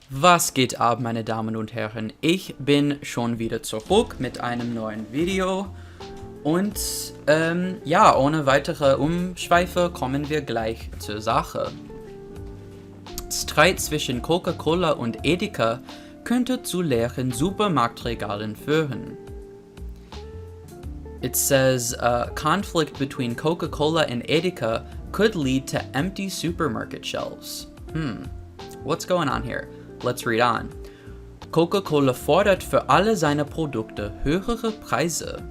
Was geht ab, meine Damen und Herren? Ich bin schon wieder zurück mit einem neuen Video und ja, ohne weitere Umschweife kommen wir gleich zur Sache. Streit zwischen Coca-Cola und Edeka könnte zu leeren Supermarktregalen führen. It says conflict between Coca-Cola and Edeka could lead to empty supermarket shelves. What's going on here? Let's read on. Coca-Cola fordert für alle seine Produkte höhere Preise.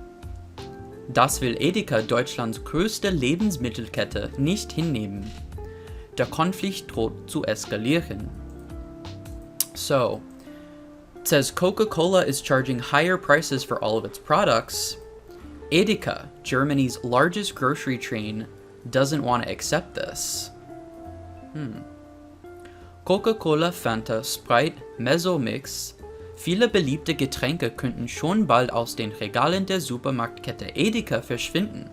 Das will Edeka, Deutschlands größte Lebensmittelkette, nicht hinnehmen. Der Konflikt droht zu eskalieren. So, it says Coca-Cola is charging higher prices for all of its products. Edeka, Germany's largest grocery chain, doesn't want to accept this. Coca-Cola, Fanta, Sprite, Mezzo-Mix. Viele beliebte Getränke könnten schon bald aus den Regalen der Supermarktkette Edeka verschwinden.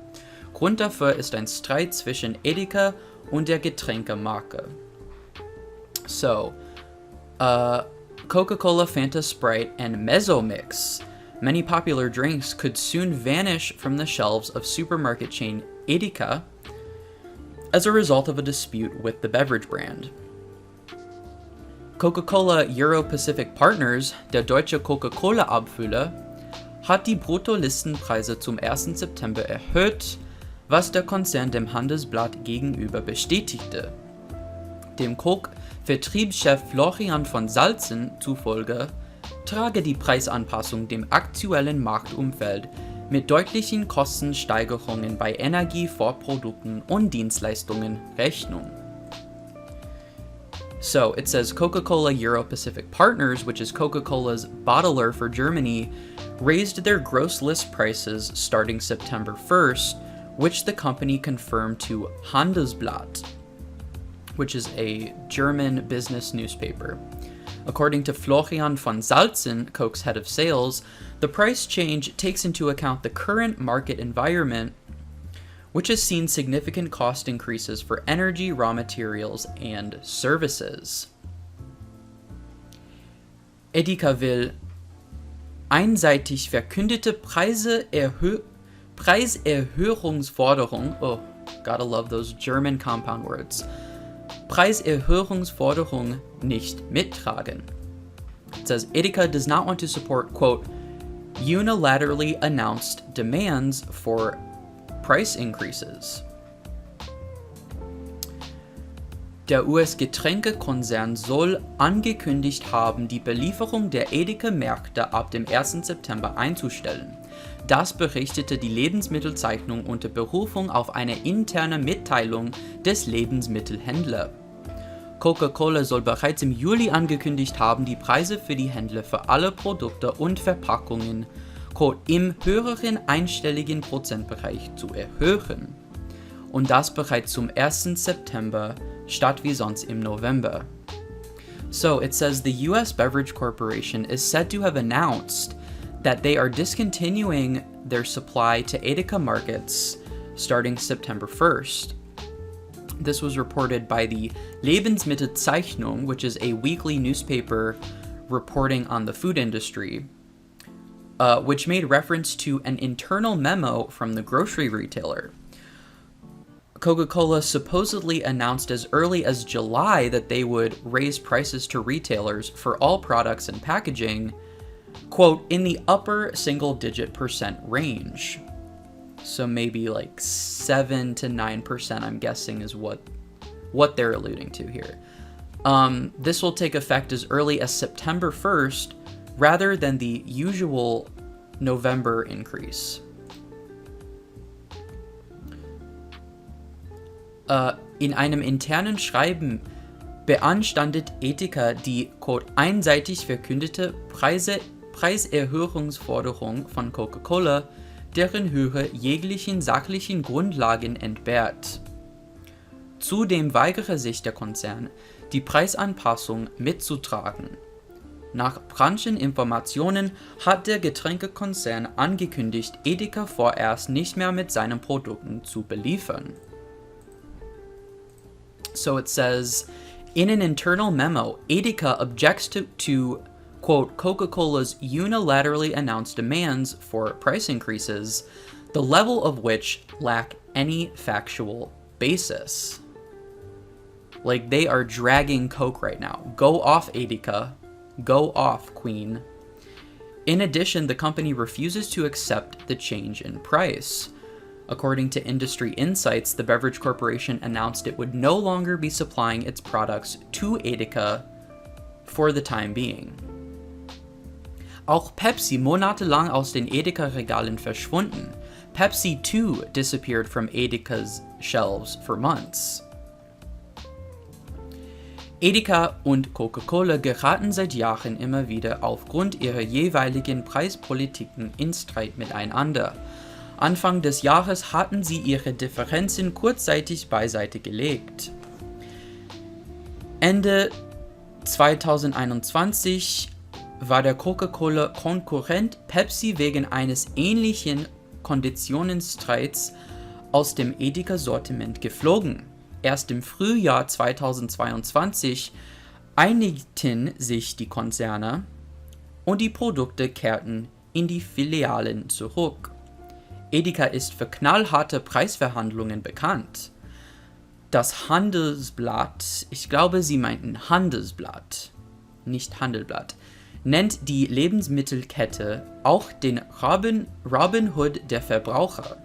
Grund dafür ist ein Streit zwischen Edeka und der Getränkemarke. So, Coca-Cola, Fanta, Sprite, and Mezzo-Mix. Many popular drinks could soon vanish from the shelves of supermarket chain Edeka as a result of a dispute with the beverage brand. Coca-Cola Euro-Pacific Partners, der deutsche Coca-Cola-Abfüller, hat die Bruttolistenpreise zum 1. September erhöht, was der Konzern dem Handelsblatt gegenüber bestätigte. Dem Coke-Vertriebschef Florian von Salzen zufolge trage die Preisanpassung dem aktuellen Marktumfeld mit deutlichen Kostensteigerungen bei Energie, Vorprodukten und Dienstleistungen Rechnung. So, it says Coca-Cola Euro-Pacific Partners, which is Coca-Cola's bottler for Germany, raised their gross list prices starting September 1st, which the company confirmed to Handelsblatt, which is a German business newspaper. According to Florian von Salzen, Coke's head of sales, the price change takes into account the current market environment, which has seen significant cost increases for energy, raw materials, and services. Edeka will einseitig verkündete Preiserhöhungsforderung, oh, gotta love those German compound words, Preiserhöhungsforderung nicht mittragen. It says Edeka does not want to support, quote, unilaterally announced demands for price increases. Der US-Getränkekonzern soll angekündigt haben, die Belieferung der Edeka-Märkte ab dem 1. September einzustellen. Das berichtete die Lebensmittelzeitung unter Berufung auf eine interne Mitteilung des Lebensmittelhändlers. Coca-Cola soll bereits im Juli angekündigt haben, die Preise für die Händler für alle Produkte und Verpackungen im höheren einstelligen Prozentbereich zu erhöhen. Und das bereits zum 1. September statt wie sonst im November. So, it says the US Beverage Corporation is said to have announced that they are discontinuing their supply to Edeka markets starting September 1st. This was reported by the Lebensmittelzeitung, which is a weekly newspaper reporting on the food industry, which made reference to an internal memo from the grocery retailer. Coca-Cola supposedly announced as early as July that they would raise prices to retailers for all products and packaging, quote, in the upper single-digit % range. So maybe like 7 to 9%, I'm guessing, is what they're alluding to here. This will take effect as early as September 1st, rather than the usual November increase. In einem internen Schreiben beanstandet Edeka die, quote, einseitig verkündete Preiserhöhungsforderung von Coca-Cola, deren Höhe jeglichen sachlichen Grundlagen entbehrt. Zudem weigere sich der Konzern, die Preisanpassung mitzutragen. Nach Brancheninformationen hat der Getränkekonzern angekündigt, Edeka vorerst nicht mehr mit seinen Produkten zu beliefern. So it says, In an internal memo, Edeka objects to quote, Coca-Cola's unilaterally announced demands for price increases, the level of which lack any factual basis. Like, they are dragging Coke right now. Go off, Edeka. Go off, Queen. In addition, the company refuses to accept the change in price. According to Industry Insights, the beverage corporation announced it would no longer be supplying its products to Edeka for the time being. Auch Pepsi monatelang aus den Edeka-Regalen verschwunden. Pepsi too disappeared from Edeka's shelves for months. Edeka und Coca-Cola geraten seit Jahren immer wieder aufgrund ihrer jeweiligen Preispolitiken in Streit miteinander. Anfang des Jahres hatten sie ihre Differenzen kurzzeitig beiseite gelegt. Ende 2021 war der Coca-Cola-Konkurrent Pepsi wegen eines ähnlichen Konditionenstreits aus dem Edeka-Sortiment geflogen. Erst im Frühjahr 2022 einigten sich die Konzerne und die Produkte kehrten in die Filialen zurück. Edeka ist für knallharte Preisverhandlungen bekannt. Das Handelsblatt, ich glaube, sie meinten Handelsblatt, nicht Handelblatt, nennt die Lebensmittelkette auch den Robin Hood der Verbraucher.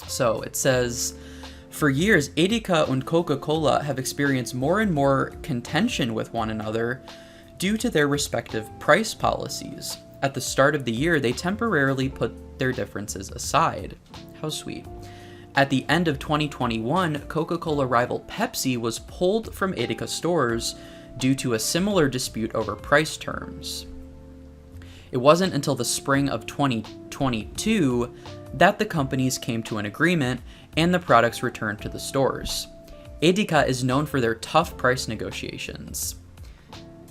So, it says, for years, Edeka und Coca-Cola have experienced more and more contention with one another due to their respective price policies. At the start of the year, they temporarily put their differences aside. How sweet. At the end of 2021, Coca-Cola rival Pepsi was pulled from Edeka stores due to a similar dispute over price terms. It wasn't until the spring of 2022 that the companies came to an agreement and the products returned to the stores. Edeka is known for their tough price negotiations.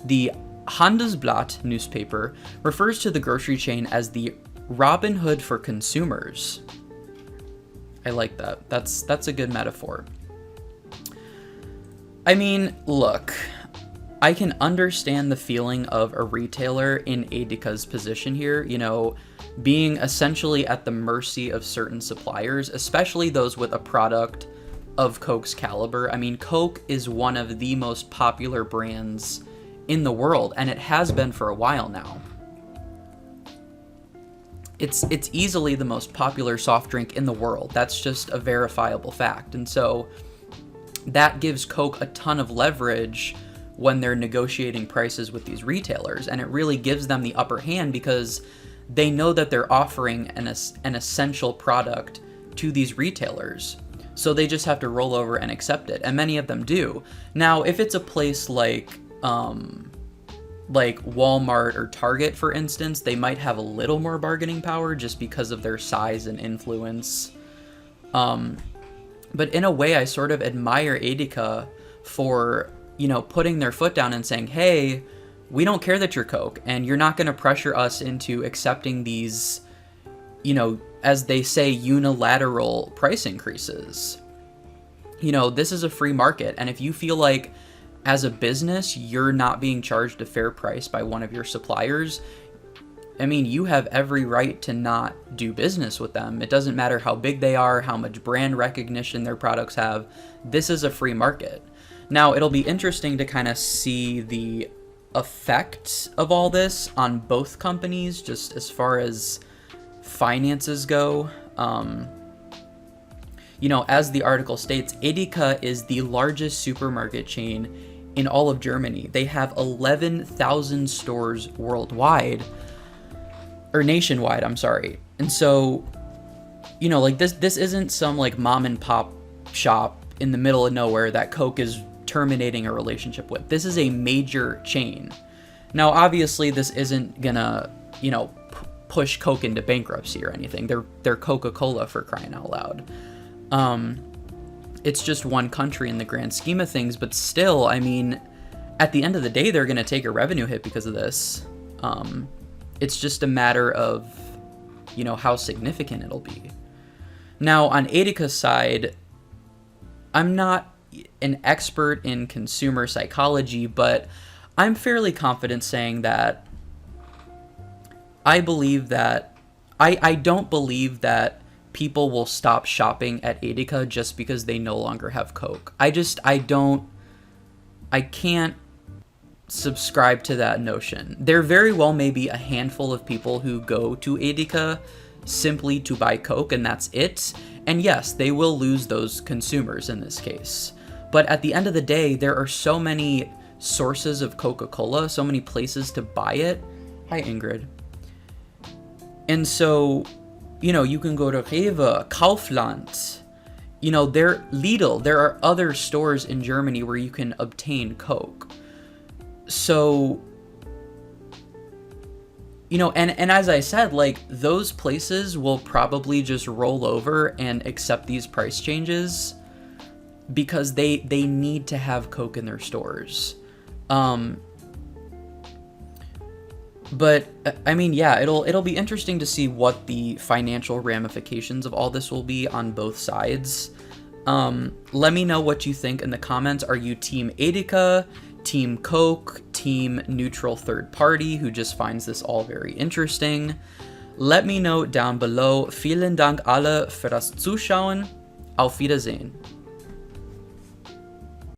The Handelsblatt newspaper refers to the grocery chain as the Robin Hood for consumers. I like that. That's a good metaphor. I mean, look, I can understand the feeling of a retailer in Edeka's position here, you know, being essentially at the mercy of certain suppliers, especially those with a product of Coke's caliber. I mean, Coke is one of the most popular brands in the world, and it has been for a while now. It's easily the most popular soft drink in the world. That's just a verifiable fact. And so that gives Coke a ton of leverage when they're negotiating prices with these retailers, and it really gives them the upper hand because they know that they're offering an essential product to these retailers. So they just have to roll over and accept it, and many of them do. Now, if it's a place like Walmart or Target, for instance, they might have a little more bargaining power just because of their size and influence. But in a way, I sort of admire Edeka for, you know, putting their foot down and saying, hey, we don't care that you're Coke, and you're not going to pressure us into accepting these, you know, as they say, unilateral price increases. You know, this is a free market, and if you feel like as a business you're not being charged a fair price by one of your suppliers, I mean, you have every right to not do business with them. It doesn't matter how big they are, how much brand recognition their products have. This is a free market. Now, it'll be interesting to kind of see the effect of all this on both companies, just as far as finances go. You know, as the article states, Edeka is the largest supermarket chain in all of Germany. They have 11,000 stores worldwide, or nationwide, I'm sorry. And so, you know, like this isn't some like mom and pop shop in the middle of nowhere that Coke is terminating a relationship with. This is a major chain. Now, obviously, this isn't gonna, you know, push Coke into bankruptcy or anything. They're Coca-Cola, for crying out loud. It's just one country in the grand scheme of things, but still, I mean, at the end of the day, they're gonna take a revenue hit because of this. It's just a matter of, you know, how significant it'll be. Now, on Edeka's side, I'm not an expert in consumer psychology, but I'm fairly confident saying that I don't believe that people will stop shopping at Edeka just because they no longer have Coke. I can't subscribe to that notion. There very well may be a handful of people who go to Edeka simply to buy Coke, and that's it. And yes, they will lose those consumers in this case. But at the end of the day, there are so many sources of Coca-Cola, so many places to buy it. Hi, Ingrid. And so, you can go to Rewe, Kaufland, Lidl. There are other stores in Germany where you can obtain Coke. So, and as I said, like, those places will probably just roll over and accept these price changes because they need to have Coke in their stores. But I mean, yeah, it'll be interesting to see what the financial ramifications of all this will be on both sides. Let me know what you think in the comments. Are you Team Edeka, Team Coke, Team neutral third party who just finds this all very interesting? Let me know down below. Vielen Dank alle für das Zuschauen. Auf Wiedersehen.